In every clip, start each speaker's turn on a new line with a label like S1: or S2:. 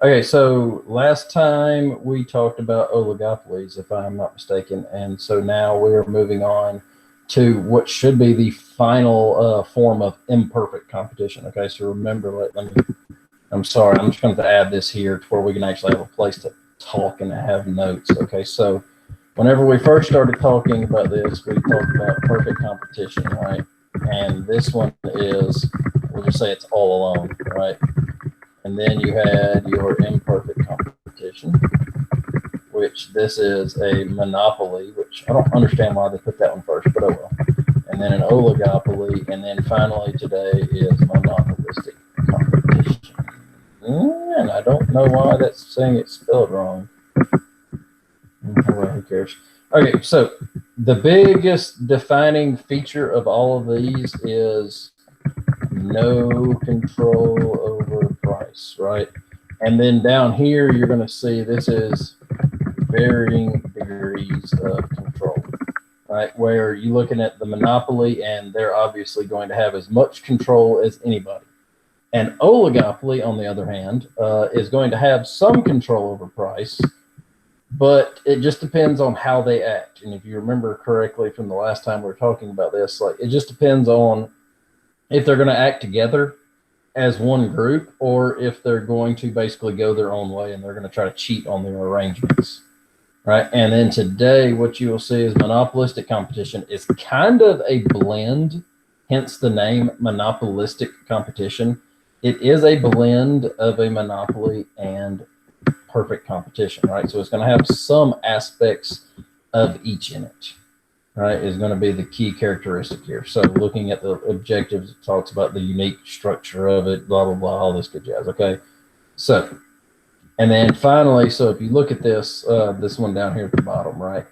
S1: Okay, so last time we talked about oligopolies, if I'm not mistaken, and so now we are moving on to what should be the final form of imperfect competition. Okay, so remember, let me. I'm sorry, I'm just going to add this here to where we can actually have a place to talk and have notes. Okay, so whenever we first started talking about this, we talked about perfect competition, right? And this one is, we'll just say it's all alone, right? And then you had your imperfect competition, which this is a monopoly, which I don't understand why they put that one first, but oh well. And then an oligopoly, and then finally today is monopolistic competition. And I don't know why that's saying it's spelled wrong. Well, who cares? Okay, so the biggest defining feature of all of these is no control over price, right? And then down here, you're going to see this is varying degrees of control, right? Where you're looking at the monopoly, and they're obviously going to have as much control as anybody. And oligopoly, on the other hand, is going to have some control over price, but it just depends on how they act. And if you remember correctly from the last time we were talking about this, like it just depends on if they're going to act together as one group or if they're going to basically go their own way and they're going to try to cheat on their arrangements, right? And then today, what you will see is monopolistic competition is kind of a blend, hence the name monopolistic competition. It is a blend of a monopoly and perfect competition, right? So it's going to have some aspects of each in it, right, is going to be the key characteristic here. So looking at the objectives, it talks about the unique structure of it, blah, blah, blah, all this good jazz. Okay. So, and then finally, so if you look at this, this one down here at the bottom, right,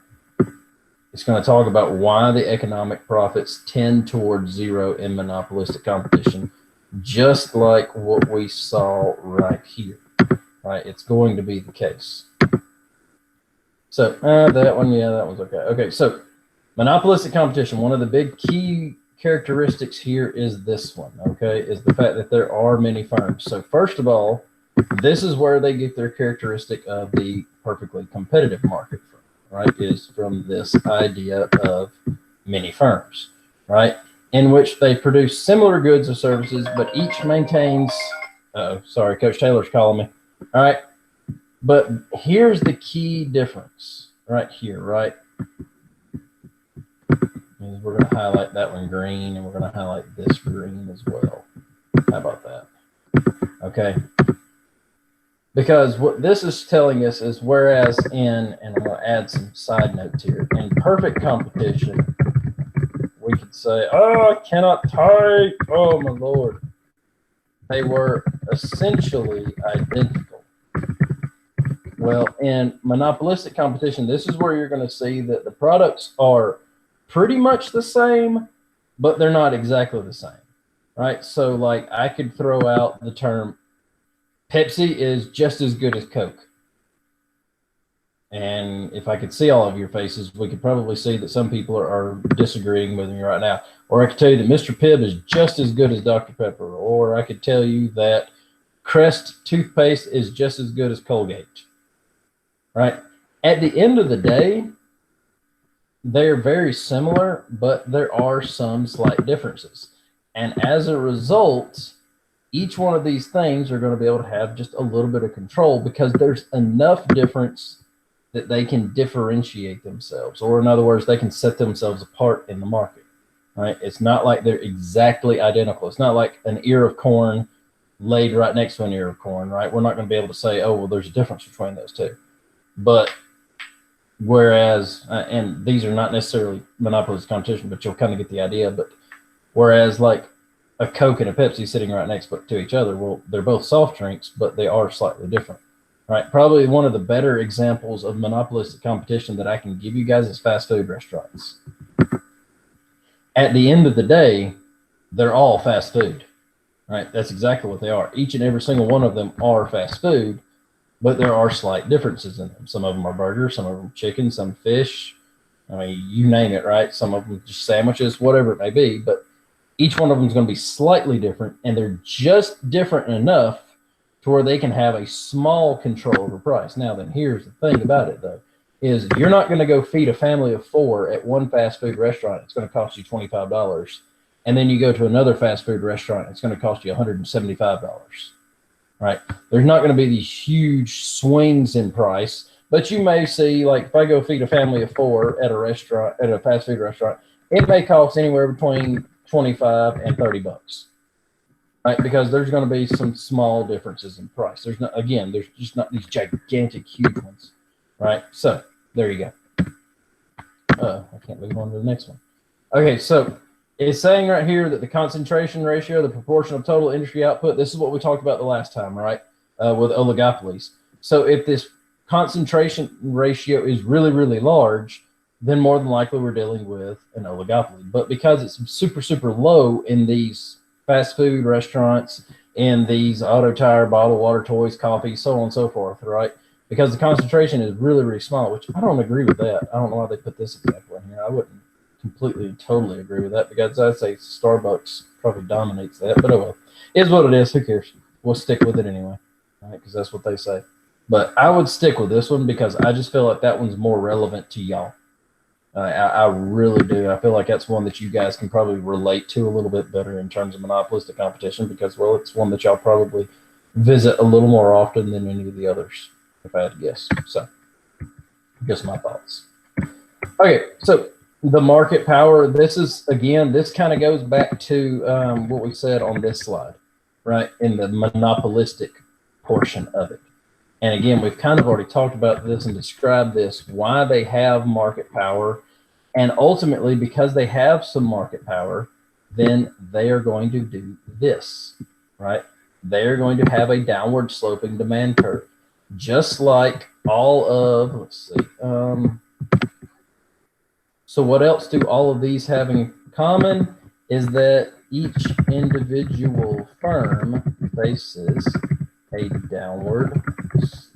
S1: it's going to talk about why the economic profits tend towards zero in monopolistic competition, just like what we saw right here, right? It's going to be the case. So that one, yeah, that one's okay. Okay, so monopolistic competition, one of the big key characteristics here is this one, okay, is the fact that there are many firms. So first of all, this is where they get their characteristic of the perfectly competitive market from, right, is from this idea of many firms, right, in which they produce similar goods or services, but each maintains, sorry, Coach Taylor's calling me. All right, but here's the key difference right here, right? We're going to highlight that one green, and we're going to highlight this green as well. How about that? Okay. Because what this is telling us is whereas in, and I'm going to add some side notes here, in perfect competition, we could say, oh, I cannot type. Oh, my Lord. They were essentially identical. Well, in monopolistic competition, this is where you're going to see that the products are pretty much the same, but they're not exactly the same, right? So like I could throw out the term Pepsi is just as good as Coke. And if I could see all of your faces, we could probably see that some people are disagreeing with me right now. Or I could tell you that Mr. Pibb is just as good as Dr. Pepper. Or I could tell you that Crest toothpaste is just as good as Colgate, right? At the end of the day, they're very similar, but there are some slight differences. And as a result, each one of these things are going to be able to have just a little bit of control because there's enough difference that they can differentiate themselves. Or in other words, they can set themselves apart in the market, right? It's not like they're exactly identical. It's not like an ear of corn laid right next to an ear of corn, right? We're not going to be able to say, oh, well, there's a difference between those two. But whereas, and these are not necessarily monopolistic competition, but you'll kind of get the idea. But whereas like a Coke and a Pepsi sitting right next to each other, well, they're both soft drinks, but they are slightly different, right? Probably one of the better examples of monopolistic competition that I can give you guys is fast food restaurants. At the end of the day, they're all fast food, right? That's exactly what they are. Each and every single one of them are fast food, but there are slight differences in them. Some of them are burgers, some of them chicken, some fish. I mean, you name it, right? Some of them just sandwiches, whatever it may be. But each one of them is going to be slightly different, and they're just different enough to where they can have a small control over price. Now then, here's the thing about it though, is you're not going to go feed a family of 4 at one fast food restaurant. It's going to cost you $25. And then you go to another fast food restaurant, it's going to cost you $175, right? There's not going to be these huge swings in price, but you may see, like if I go feed a family of 4 at a restaurant, at a fast food restaurant, it may cost anywhere between 25 and 30 bucks, right? Because there's going to be some small differences in price. There's not, again, there's just not these gigantic, huge ones, right? So there you go. I can't move on to the next one. Okay, so it's saying right here that the concentration ratio, the proportion of total industry output, this is what we talked about the last time, right? With oligopolies. So if this concentration ratio is really, really large, then more than likely we're dealing with an oligopoly. But because it's super, super low in these fast food restaurants, in these auto tire, bottled water, toys, coffee, so on and so forth, right? Because the concentration is really, really small, which I don't agree with that. I don't know why they put this example in here. I wouldn't completely, totally agree with that, because I'd say Starbucks probably dominates that. But oh well, it is what it is. Who cares? We'll stick with it anyway, right? Because that's what they say. But I would stick with this one because I just feel like that one's more relevant to y'all. I really do. I feel like that's one that you guys can probably relate to a little bit better in terms of monopolistic competition because, well, it's one that y'all probably visit a little more often than any of the others, if I had to guess. So, just my thoughts. Okay, so the market power, this is, again, this kind of goes back to what we said on this slide, right, in the monopolistic portion of it. And again, we've kind of already talked about this and described this, why they have market power. And ultimately, because they have some market power, then they are going to do this, right? They are going to have a downward sloping demand curve, just like all of, let's see. So what else do all of these have in common is that each individual firm faces a downward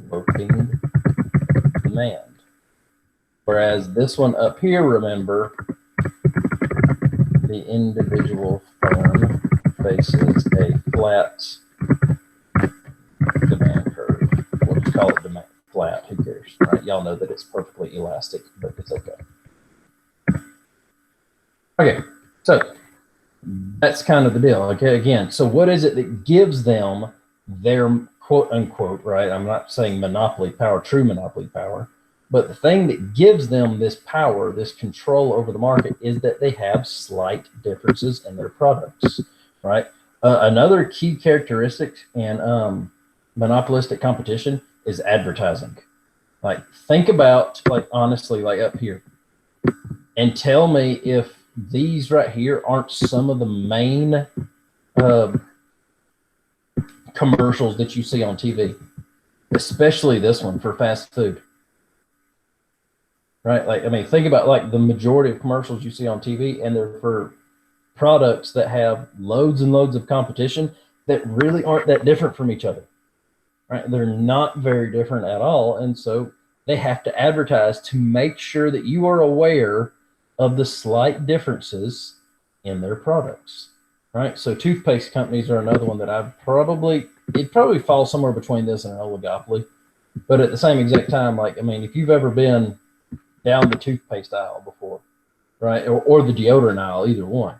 S1: sloping demand. Whereas this one up here, remember, the individual firm faces a flat demand curve. We'll just call it demand flat, who cares, right? Y'all know that it's perfectly elastic, but it's okay. Okay, so that's kind of the deal. Okay, again, so what is it that gives them their quote unquote, right? I'm not saying monopoly power, true monopoly power, but the thing that gives them this power, this control over the market, is that they have slight differences in their products, right? Another key characteristic in monopolistic competition is advertising. Like, think about, like, honestly, like up here, and tell me if these right here aren't some of the main commercials that you see on TV, especially this one for fast food, right? Like, I mean, think about like the majority of commercials you see on TV, and they're for products that have loads and loads of competition that really aren't that different from each other, right? They're not very different at all. And so they have to advertise to make sure that you are aware of the slight differences in their products, right? So toothpaste companies are another one that it'd probably fall somewhere between this and an oligopoly. But at the same exact time, like, I mean, if you've ever been down the toothpaste aisle before, right, or the deodorant aisle, either one,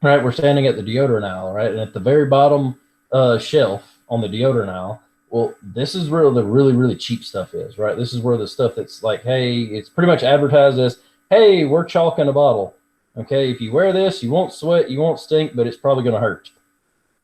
S1: right? We're standing at the deodorant aisle, right? And at the very bottom shelf on the deodorant aisle, well, this is where the really, really cheap stuff is, right? This is where the stuff that's like, hey, it's pretty much advertised as, hey, we're chalk in a bottle. Okay, if you wear this, you won't sweat, you won't stink, but it's probably going to hurt,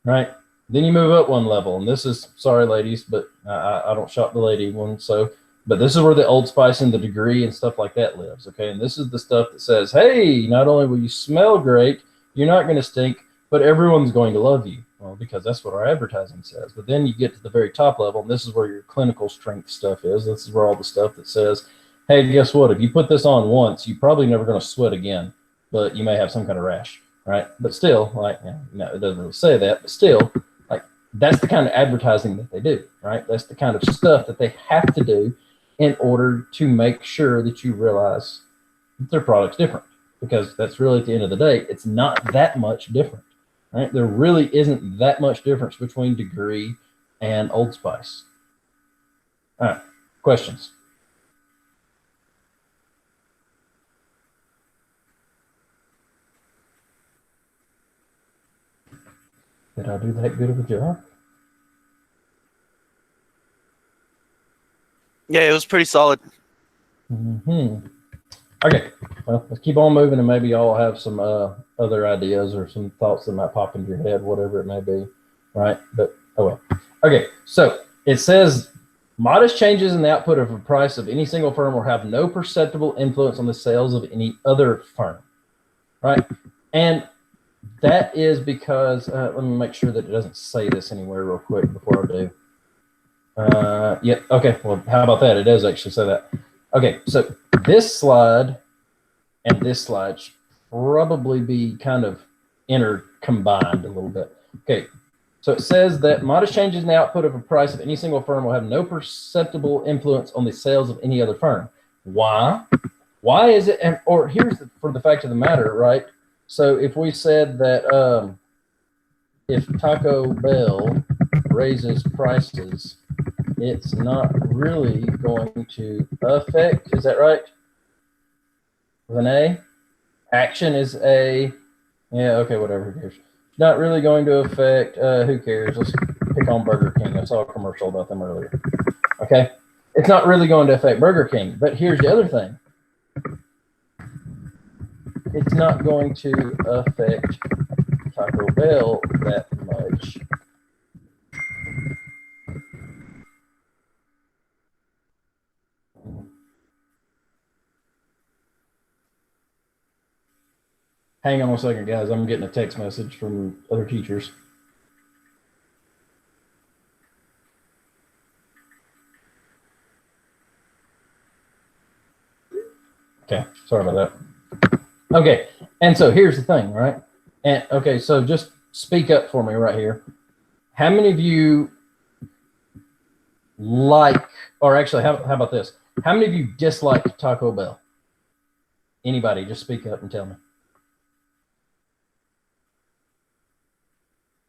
S1: right? Then you move up one level, and this is, sorry, ladies, but I don't shop the lady one, so, but this is where the Old Spice and the Degree and stuff like that lives, okay? And this is the stuff that says, hey, not only will you smell great, you're not going to stink, but everyone's going to love you. Well, because that's what our advertising says. But then you get to the very top level, and this is where your clinical strength stuff is. This is where all the stuff that says, hey, guess what? If you put this on once, you're probably never going to sweat again, but you may have some kind of rash, right? But still, like, no, it doesn't really say that, but still, like, that's the kind of advertising that they do, right? That's the kind of stuff that they have to do in order to make sure that you realize that their product's different, because that's really, at the end of the day, it's not that much different, right? There really isn't that much difference between Degree and Old Spice. All right, questions? Did I do that good of a job?
S2: Yeah, it was pretty solid.
S1: Mm-hmm. Okay, well, let's keep on moving, and maybe y'all have some other ideas or some thoughts that might pop into your head, whatever it may be, right? But oh well. Okay, so it says modest changes in the output of a price of any single firm will have no perceptible influence on the sales of any other firm, right? And that is because let me make sure that it doesn't say this anywhere real quick before I do. Yeah, okay, well, how about that? It does actually say that. Okay, so this slide and this slide should probably be kind of intercombined a little bit. Okay, so it says that modest changes in the output of a price of any single firm will have no perceptible influence on the sales of any other firm. Why? Why is it? And or here's for the fact of the matter, right? So if we said that if Taco Bell raises prices, it's not really going to affect, is that right? With an A? Action is A. Yeah, okay, whatever, who cares? Not really going to affect, who cares? Let's pick on Burger King. I saw a commercial about them earlier. Okay? It's not really going to affect Burger King, but here's the other thing. It's not going to affect Taco Bell that much. Hang on a second, guys. I'm getting a text message from other teachers. Okay, sorry about that. Okay, and so here's the thing, right? And okay, so just speak up for me right here. How many of you like, or actually, how about this? How many of you dislike Taco Bell? Anybody, just speak up and tell me.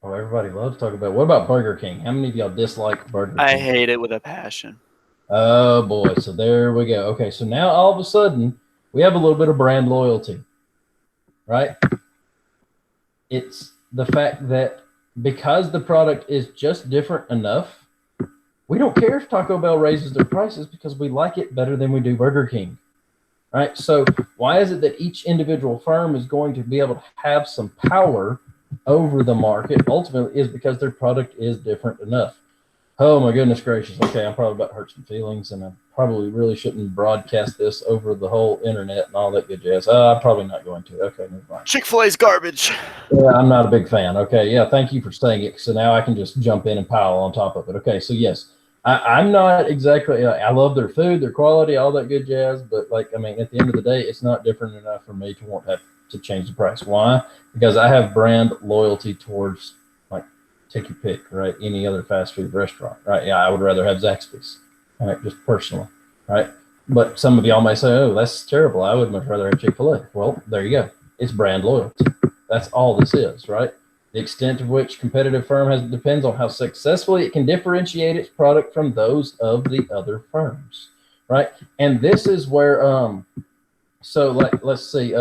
S1: Oh, everybody loves Taco Bell. What about Burger King? How many of y'all dislike Burger King?
S2: I hate it with a passion.
S1: Oh boy, so there we go. Okay, so now all of a sudden we have a little bit of brand loyalty, right? It's the fact that because the product is just different enough, we don't care if Taco Bell raises their prices because we like it better than we do Burger King, right? So why is it that each individual firm is going to be able to have some power over the market? Ultimately is because their product is different enough. Oh my goodness gracious. Okay, I'm probably about to hurt some feelings, and I probably really shouldn't broadcast this over the whole internet and all that good jazz. I'm probably not going to. Okay, never mind.
S2: Chick-fil-A's garbage.
S1: Yeah, I'm not a big fan. Okay, yeah, thank you for saying it. So now I can just jump in and pile on top of it. Okay, so yes, I'm not exactly, I love their food, their quality, all that good jazz, but like, I mean, at the end of the day, it's not different enough for me to want to have to change the price. Why? Because I have brand loyalty towards, like, take your pick, right? Any other fast food restaurant, right? Yeah, I would rather have Zaxby's, right? Just personally, right? But some of y'all may say, oh, that's terrible. I would much rather have Chick-fil-A. Well, there you go. It's brand loyalty. That's all this is, right? The extent to which competitive firm has depends on how successfully it can differentiate its product from those of the other firms, right? And this is where, so like, let's see,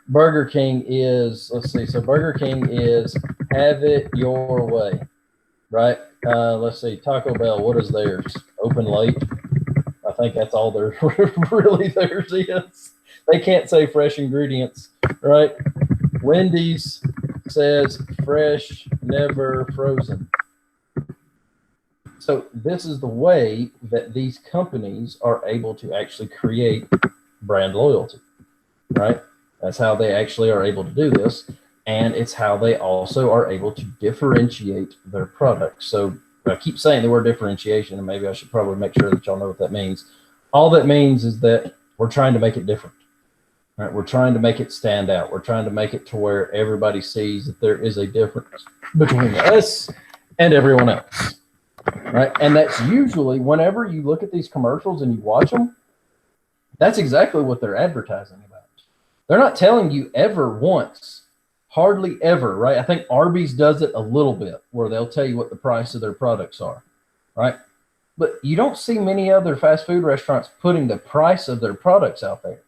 S1: Burger King is, let's see, so Burger King is have it your way, right? Let's see, Taco Bell, what is theirs? Open late. I think that's all theirs really theirs is. They can't say fresh ingredients, right? Wendy's says fresh, never frozen. So this is the way that these companies are able to actually create brand loyalty, right? That's how they actually are able to do this. And it's how they also are able to differentiate their products. So I keep saying the word differentiation, and maybe I should probably make sure that y'all know what that means. All that means is that we're trying to make it different. Right, we're trying to make it stand out. We're trying to make it to where everybody sees that there is a difference between us and everyone else. Right? And that's usually whenever you look at these commercials and you watch them, that's exactly what they're advertising about. They're not telling you ever once Hardly ever, right? I think Arby's does it a little bit where they'll tell you what the price of their products are, right? But you don't see many other fast food restaurants putting the price of their products out there.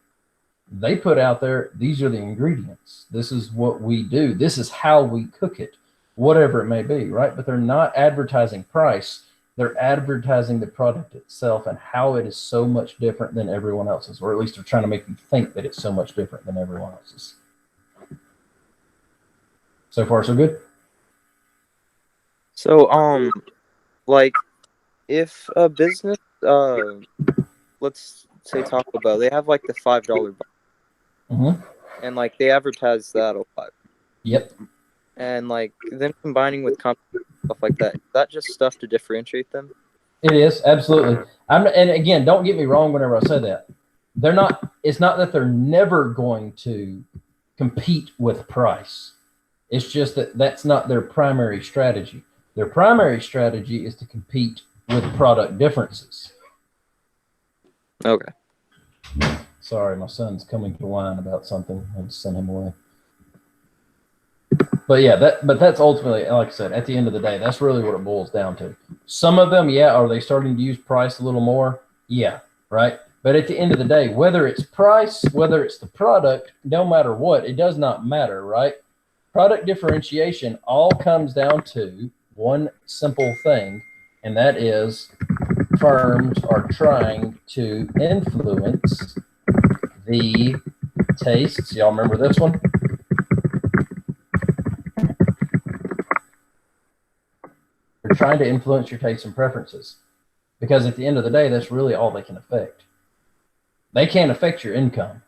S1: They put out there, these are the ingredients. This is what we do. This is how we cook it, whatever it may be, right? But they're not advertising price. They're advertising the product itself and how it is so much different than everyone else's, or at least they're trying to make you think that it's so much different than everyone else's. So far, so good.
S3: So, like, if a business, let's say Taco Bell, they have like the $5
S1: Mm-hmm.
S3: and like they advertise that a lot.
S1: Yep.
S3: And like then combining with stuff like that, is that just stuff to differentiate them?
S1: It is, absolutely. And again, don't get me wrong whenever I say that. They're not, it's not that they're never going to compete with price. It's just that that's not their primary strategy. Their primary strategy is to compete with product differences.
S3: Okay.
S1: Sorry, my son's coming to whine about something. I just sent him away. But yeah, that's ultimately, like I said, at the end of the day, that's really what it boils down to. Some of them, yeah, are they starting to use price a little more? Yeah, right? But at the end of the day, whether it's price, whether it's the product, no matter what, it does not matter, right? Product differentiation all comes down to one simple thing, and that is firms are trying to influence the tastes. Y'all remember this one? They're trying to influence your tastes and preferences, because at the end of the day, that's really all they can affect. They can't affect your income,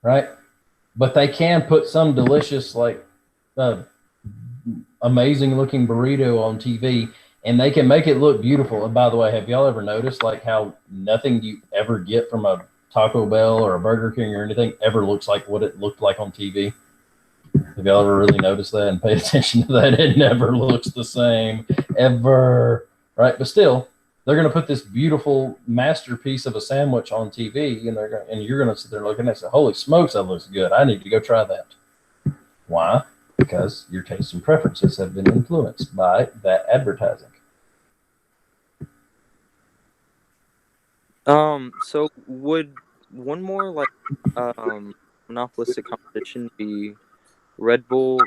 S1: right? But they can put some delicious, like, amazing looking burrito on TV, and they can make it look beautiful. And by the way, have y'all ever noticed like how nothing you ever get from a Taco Bell or a Burger King or anything ever looks like what it looked like on TV? Have y'all ever really noticed that and paid attention to that? It never looks the same ever, right? But still, they're going to put this beautiful masterpiece of a sandwich on TV, and you're going to sit there looking and say, "Holy smokes, that looks good! I need to go try that." Why? Because your tastes and preferences have been influenced by that advertising.
S3: So would one more like monopolistic competition be Red Bull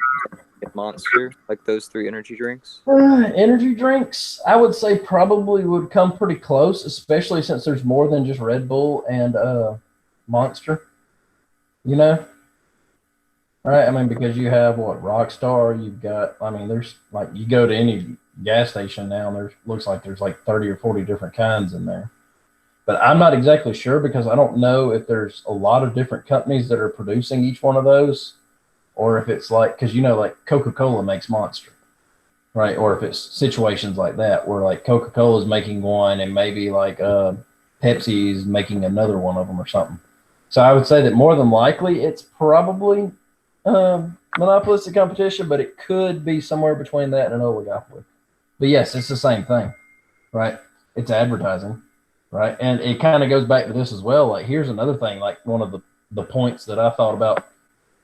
S3: and Monster, like those three energy drinks?
S1: Energy drinks, I would say probably would come pretty close, especially since there's more than just Red Bull and Monster. You know? Right? I mean, because you have what, Rockstar, you've got, I mean, there's like, you go to any gas station now, and there's looks like there's like 30 or 40 different kinds in there. But I'm not exactly sure because I don't know if there's a lot of different companies that are producing each one of those, or if it's like, because you know, like Coca-Cola makes Monster, right? Or if it's situations like that where like Coca-Cola is making one and maybe like Pepsi is making another one of them or something. So I would say that more than likely it's probably monopolistic competition, but it could be somewhere between that and an oligopoly. But yes, it's the same thing, right? It's advertising, right? And it kind of goes back to this as well. Like, here's another thing, like one of the points that I thought about,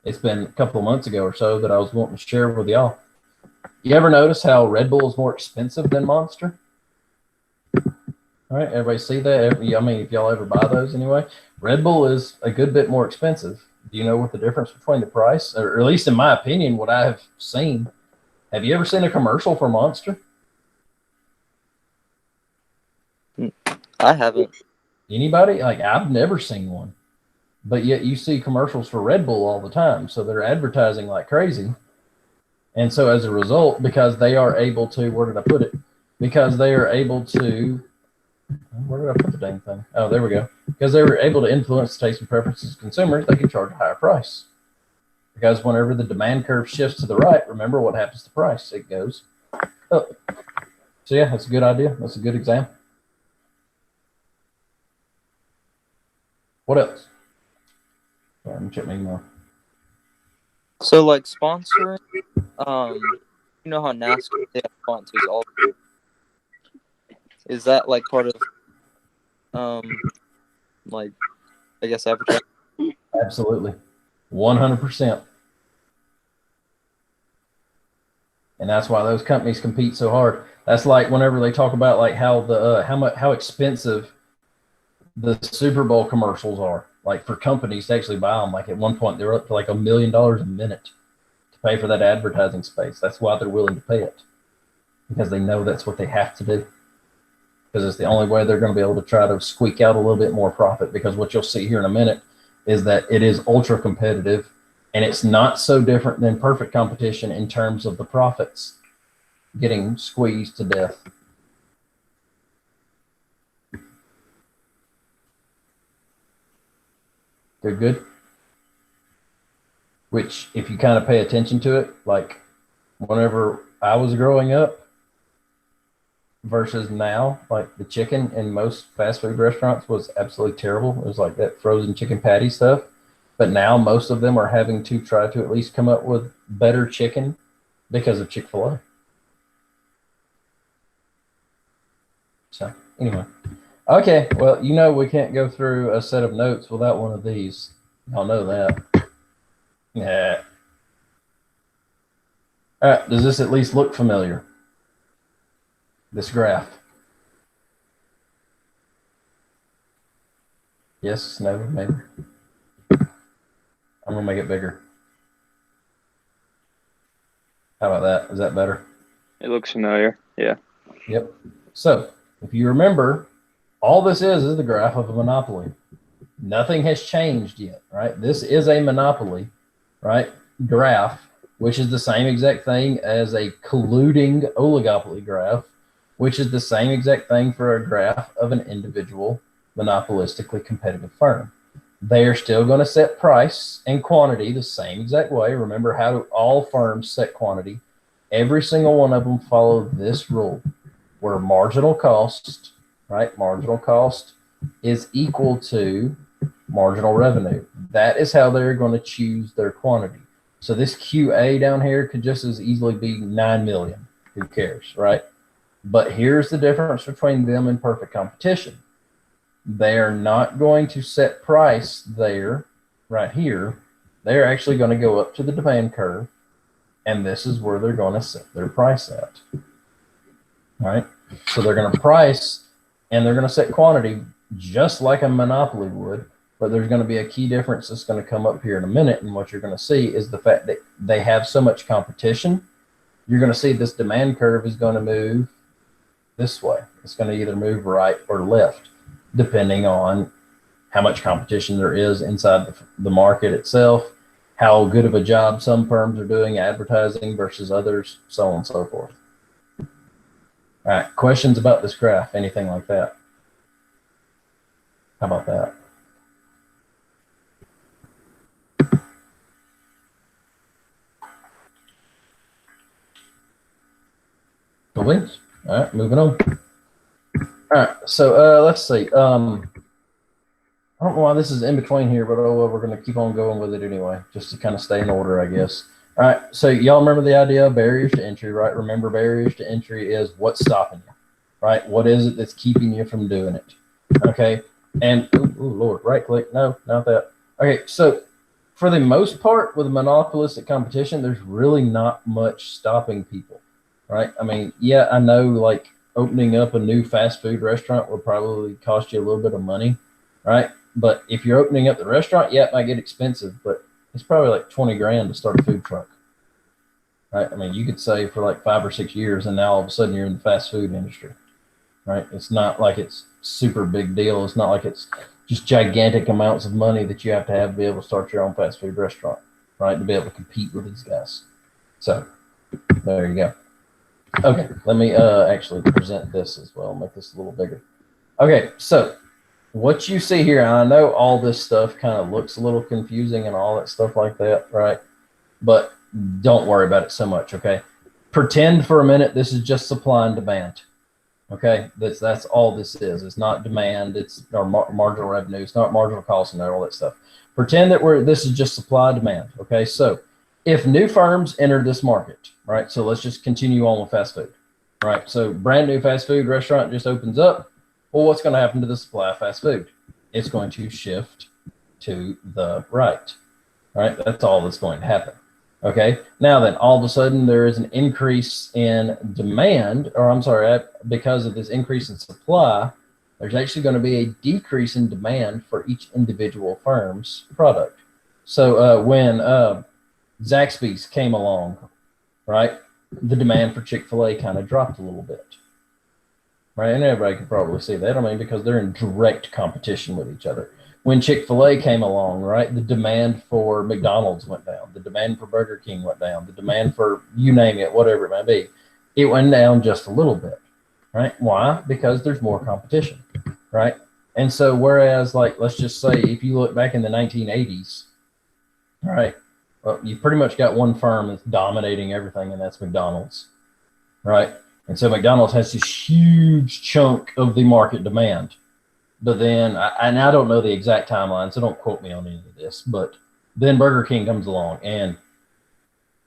S1: it's been a couple of months ago or so that I was wanting to share with y'all. You ever notice how Red Bull is more expensive than Monster? All right, everybody see that? I mean, if y'all ever buy those anyway, Red Bull is a good bit more expensive. Do you know what the difference between the price, or at least in my opinion, what I have seen? Have you ever seen a commercial for Monster?
S3: I haven't.
S1: Anybody? Like, I've never seen one. But yet you see commercials for Red Bull all the time. So they're advertising like crazy. And so as a result, because they are able to, where did I put it? Because they are able to, where did I put the dang thing? Oh, there we go. Because they were able to influence the taste and preferences of consumers, they can charge a higher price. Because whenever the demand curve shifts to the right, remember what happens to price? It goes up. So yeah, that's a good idea. That's a good example. What else? Let me check my email.
S3: So like sponsoring, you know how NASCAR they have sponsors all. Is that like part of, like, I guess advertising?
S1: Absolutely, 100%. And that's why those companies compete so hard. That's like whenever they talk about like how the how expensive the Super Bowl commercials are, like for companies to actually buy them. Like at one point, they were up to like $1 million a minute to pay for that advertising space. That's why they're willing to pay it, because they know that's what they have to do. Because it's the only way they're going to be able to try to squeak out a little bit more profit. Because what you'll see here in a minute is that it is ultra competitive, and it's not so different than perfect competition in terms of the profits getting squeezed to death. They're good. Which, if you kind of pay attention to it, like whenever I was growing up versus now, like the chicken in most fast food restaurants was absolutely terrible. It was like that frozen chicken patty stuff. But now most of them are having to try to at least come up with better chicken because of Chick-fil-A. So anyway. Okay, well, you know we can't go through a set of notes without one of these. Y'all know that. Yeah. All right, does this at least look familiar? This graph? Yes, no, maybe. I'm gonna make it bigger. How about that? Is that better?
S3: It looks familiar. Yeah.
S1: Yep. So if you remember, all this is the graph of a monopoly. Nothing has changed yet, right? This is a monopoly, right? Graph, which is the same exact thing as a colluding oligopoly graph, which is the same exact thing for a graph of an individual monopolistically competitive firm. They are still going to set price and quantity the same exact way. Remember, how do all firms set quantity? Every single one of them follow this rule, where marginal cost, right? Marginal cost is equal to marginal revenue. That is how they're going to choose their quantity. So this QA down here could just as easily be 9 million. Who cares, right? But here's the difference between them and perfect competition. They are not going to set price there, right here. They're actually going to go up to the demand curve, and this is where they're going to set their price at. All right? So they're going to price, and they're going to set quantity just like a monopoly would, but there's going to be a key difference that's going to come up here in a minute, and what you're going to see is the fact that they have so much competition. You're going to see this demand curve is going to move this way. It's going to either move right or left, depending on how much competition there is inside the market itself, how good of a job some firms are doing advertising versus others, so on and so forth. All right, questions about this graph, anything like that? How about that? All right, moving on. All right, so let's see. I don't know why this is in between here, but oh well, we're going to keep on going with it anyway, just to kind of stay in order, I guess. All right, so y'all remember the idea of barriers to entry, right? Remember, barriers to entry is what's stopping you, right? What is it that's keeping you from doing it? Okay, and oh Lord, right click, no, not that. Okay, so for the most part, with monopolistic competition, there's really not much stopping people, right? I mean, yeah, I know like opening up a new fast food restaurant will probably cost you a little bit of money, right? But if you're opening up the restaurant, yeah, it might get expensive, but it's probably like 20 grand to start a food truck, right? I mean, you could save for like 5 or 6 years, and now all of a sudden you're in the fast food industry, right? It's not like it's super big deal. It's not like it's just gigantic amounts of money that you have to be able to start your own fast food restaurant, right? To be able to compete with these guys. So there you go. Okay, let me actually present this as well, make this a little bigger. Okay, so what you see here, and I know all this stuff kind of looks a little confusing and all that stuff like that, right? But don't worry about it so much, okay? Pretend for a minute this is just supply and demand, okay? That's all this is. It's not demand, it's our marginal revenue, it's not marginal cost and all that stuff. Pretend that this is just supply and demand, okay? So if new firms enter this market, right? So let's just continue on with fast food, right? So brand new fast food restaurant just opens up. Well, what's going to happen to the supply of fast food? It's going to shift to the right, right? That's all that's going to happen. Okay. Now then, all of a sudden there is an increase in demand, or I'm sorry, because of this increase in supply, there's actually going to be a decrease in demand for each individual firm's product. So when Zaxby's came along, right, the demand for Chick-fil-A kind of dropped a little bit, right? And everybody can probably see that. I mean, because they're in direct competition with each other. When Chick-fil-A came along, right, the demand for McDonald's went down. The demand for Burger King went down. The demand for you name it, whatever it may be, it went down just a little bit, right? Why? Because there's more competition, right? And so whereas, like, let's just say if you look back in the 1980s, right, well, you pretty much got one firm that's dominating everything, and that's McDonald's, right? And so McDonald's has this huge chunk of the market demand. But then, and I don't know the exact timeline, so don't quote me on any of this, but then Burger King comes along and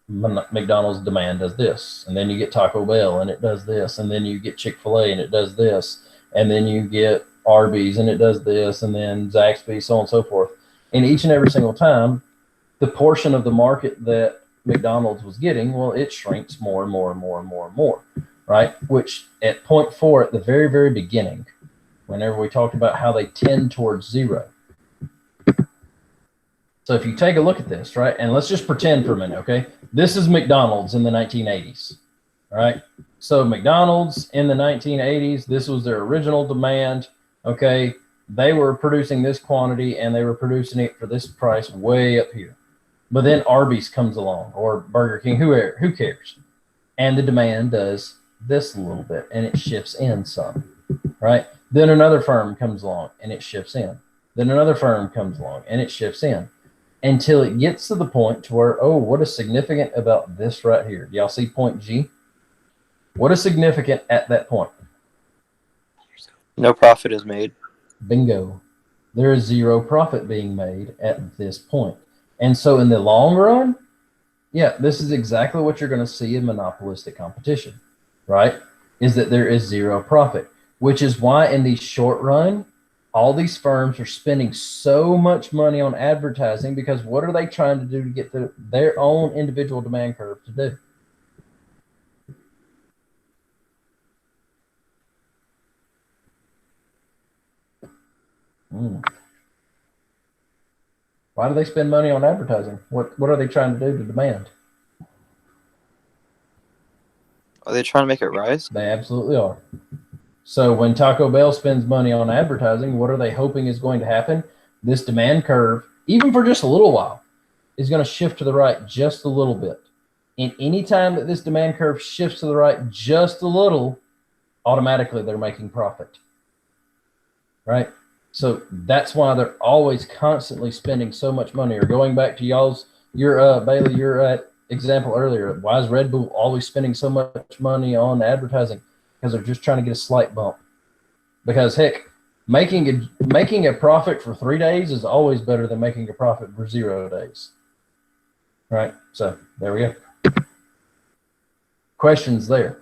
S1: McDonald's demand does this. And then you get Taco Bell and it does this. And then you get Chick-fil-A and it does this. And then you get Arby's and it does this. And then Zaxby's, so on and so forth. And each and every single time, the portion of the market that McDonald's was getting, well, it shrinks more and more and more and more and more, right? Which at point 4, at the very, very beginning, whenever we talked about how they tend towards zero. So if you take a look at this, right, and let's just pretend for a minute, okay? This is McDonald's in the 1980s, right? So McDonald's in the 1980s, this was their original demand, okay? They were producing this quantity and they were producing it for this price way up here. But then Arby's comes along, or Burger King, who cares? And the demand does this a little bit and it shifts in some, right? Then another firm comes along and it shifts in. Then another firm comes along and it shifts in until it gets to the point to where, oh, what is significant about this right here? Do y'all see point G? What is significant at that point?
S3: No profit is made.
S1: Bingo. There is zero profit being made at this point. And so in the long run, yeah, this is exactly what you're going to see in monopolistic competition, right? Is that there is zero profit. Which is why in the short run, all these firms are spending so much money on advertising, because what are they trying to do to get their own individual demand curve to do? Why do they spend money on advertising? What are they trying to do to demand?
S3: Are they trying to make it rise?
S1: They absolutely are. So when Taco Bell spends money on advertising, what are they hoping is going to happen? This demand curve, even for just a little while, is going to shift to the right just a little bit. And any time that this demand curve shifts to the right just a little, automatically they're making profit, right? So that's why they're always constantly spending so much money. Or going back to your Bailey, your example earlier, why is Red Bull always spending so much money on advertising? Because they're just trying to get a slight bump. Because heck, making a profit for 3 days is always better than making a profit for 0 days. Right? So there we go. Questions there?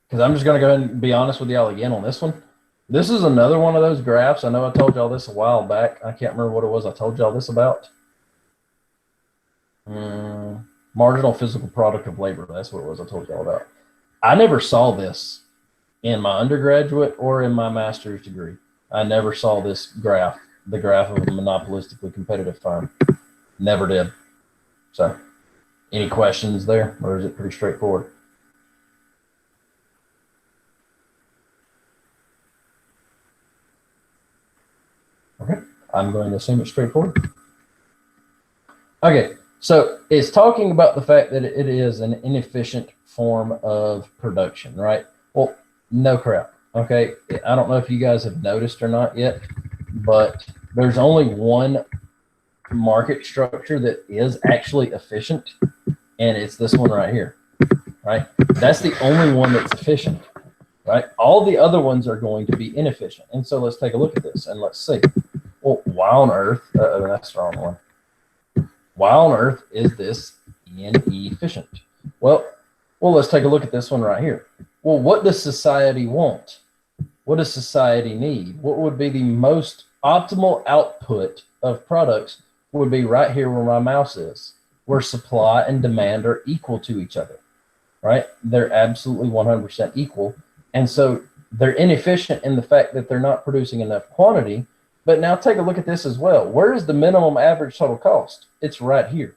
S1: Because I'm just going to go ahead and be honest with y'all again on this one. This is another one of those graphs. I know I told y'all this a while back. I can't remember what it was I told y'all this about. Marginal physical product of labor. That's what it was I told y'all about. I never saw this in my undergraduate or in my master's degree. I never saw this graph, the graph of a monopolistically competitive firm. Never did. So, any questions there, or is it pretty straightforward? Okay, I'm going to assume it's straightforward. Okay. So it's talking about the fact that it is an inefficient form of production, right? Well, no crap. Okay. I don't know if you guys have noticed or not yet, but there's only one market structure that is actually efficient, and it's this one right here, right? That's the only one that's efficient, right? All the other ones are going to be inefficient. And so let's take a look at this and let's see. Well, why on earth? That's the wrong one. Why on earth is this inefficient? Well, let's take a look at this one right here. Well, what does society want? What does society need? What would be the most optimal output of products would be right here where my mouse is, where supply and demand are equal to each other, right? They're absolutely 100% equal. And so they're inefficient in the fact that they're not producing enough quantity. But now take a look at this as well. Where is the minimum average total cost? It's right here.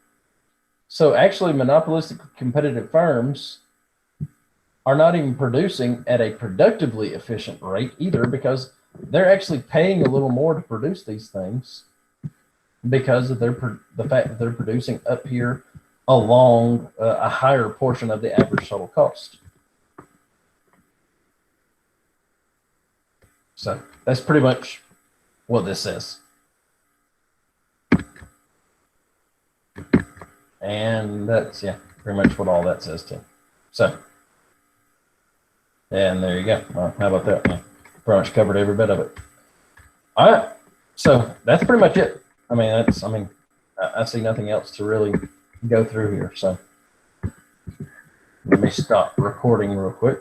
S1: So actually monopolistic competitive firms are not even producing at a productively efficient rate either, because they're actually paying a little more to produce these things because of the fact that they're producing up here along a higher portion of the average total cost. So that's pretty much what this says. And that's, yeah, pretty much what all that says too. So, and there you go. Well, how about that? Yeah, pretty much covered every bit of it. All right. So that's pretty much it. I mean, I see nothing else to really go through here. So let me stop recording real quick.